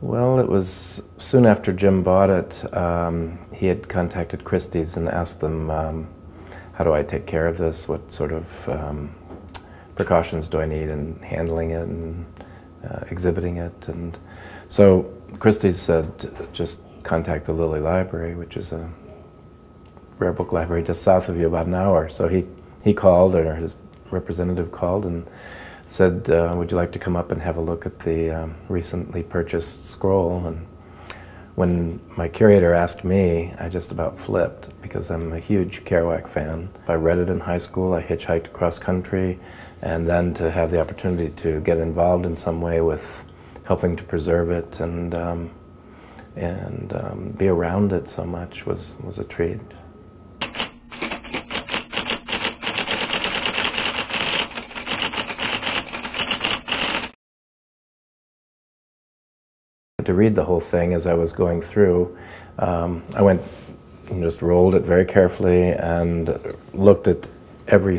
Well, it was soon after Jim bought it. He had contacted Christie's and asked them, how do I take care of this? What sort of precautions do I need in handling it and exhibiting it? And so Christie's said, just contact the Lilly Library, which is a rare book library just south of you, about an hour. So he called, or his representative called, and said, would you like to come up and have a look at the recently purchased scroll? And when my curator asked me, I just about flipped, because I'm a huge Kerouac fan. I read it in high school, I hitchhiked across country, and then to have the opportunity to get involved in some way with helping to preserve it and be around it so much was a treat. To read the whole thing as I was going through, I went and just rolled it very carefully and looked at every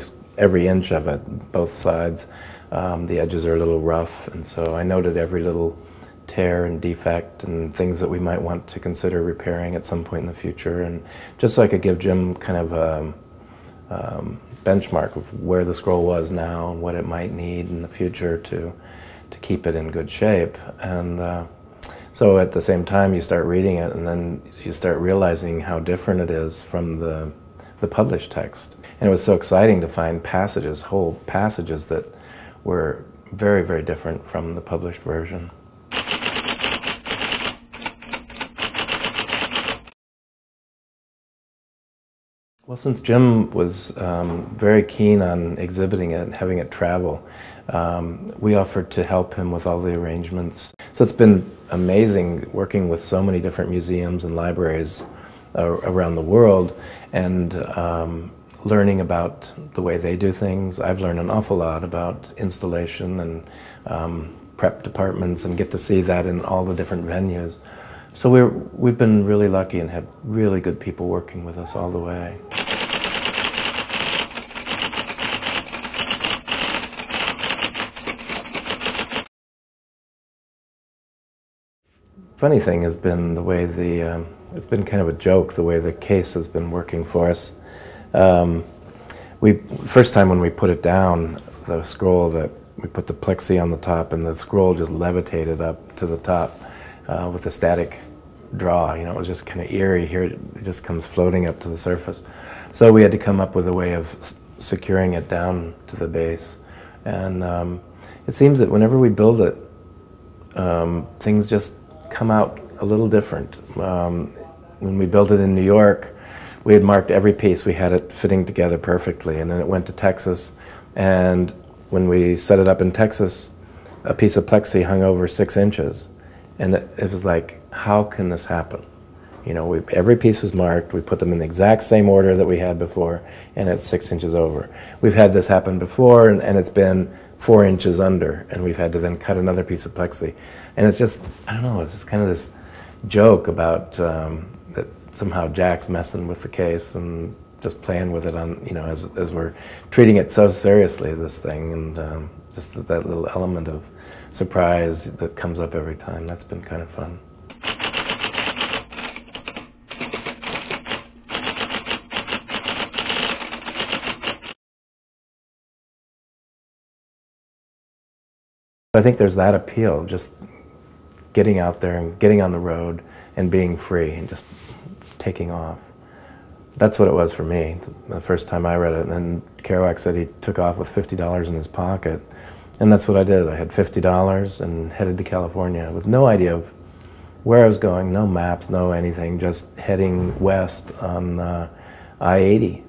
inch of it, both sides. The edges are a little rough, and so I noted every little tear and defect and things that we might want to consider repairing at some point in the future, and just so I could give Jim kind of a benchmark of where the scroll was now and what it might need in the future to keep it in good shape. And so at the same time you start reading it, and then you start realizing how different it is from the published text. And it was so exciting to find passages, whole passages that were very, very different from the published version. Well, since Jim was very keen on exhibiting it and having it travel, we offered to help him with all the arrangements. So it's been amazing working with so many different museums and libraries around the world, and learning about the way they do things. I've learned an awful lot about installation and prep departments, and get to see that in all the different venues. So we've been really lucky and had really good people working with us all the way. Funny thing has been the way it's been kind of a joke, the way the case has been working for us. First time when we put it down, the scroll, that we put the plexi on the top, and the scroll just levitated up to the top with a static draw. You know, it was just kind of eerie. Here it just comes floating up to the surface. So we had to come up with a way of securing it down to the base. And it seems that whenever we build it, things just come out a little different. When we built it in New York, we had marked every piece. We had it fitting together perfectly, and then it went to Texas, and when we set it up in Texas, a piece of plexi hung over 6 inches, and it was like, how can this happen? You know, every piece was marked, we put them in the exact same order that we had before, and it's 6 inches over. We've had this happen before, and it's been 4 inches under, and we've had to then cut another piece of plexi. And it's just, I don't know, it's just kind of this joke about that somehow Jack's messing with the case and just playing with it on, you know, as we're treating it so seriously, this thing, and just that little element of surprise that comes up every time. That's been kind of fun. I think there's that appeal, just getting out there and getting on the road and being free and just taking off. That's what it was for me the first time I read it. And then Kerouac said he took off with $50 in his pocket, and that's what I did. I had $50 and headed to California with no idea of where I was going, no maps, no anything, just heading west on I-80.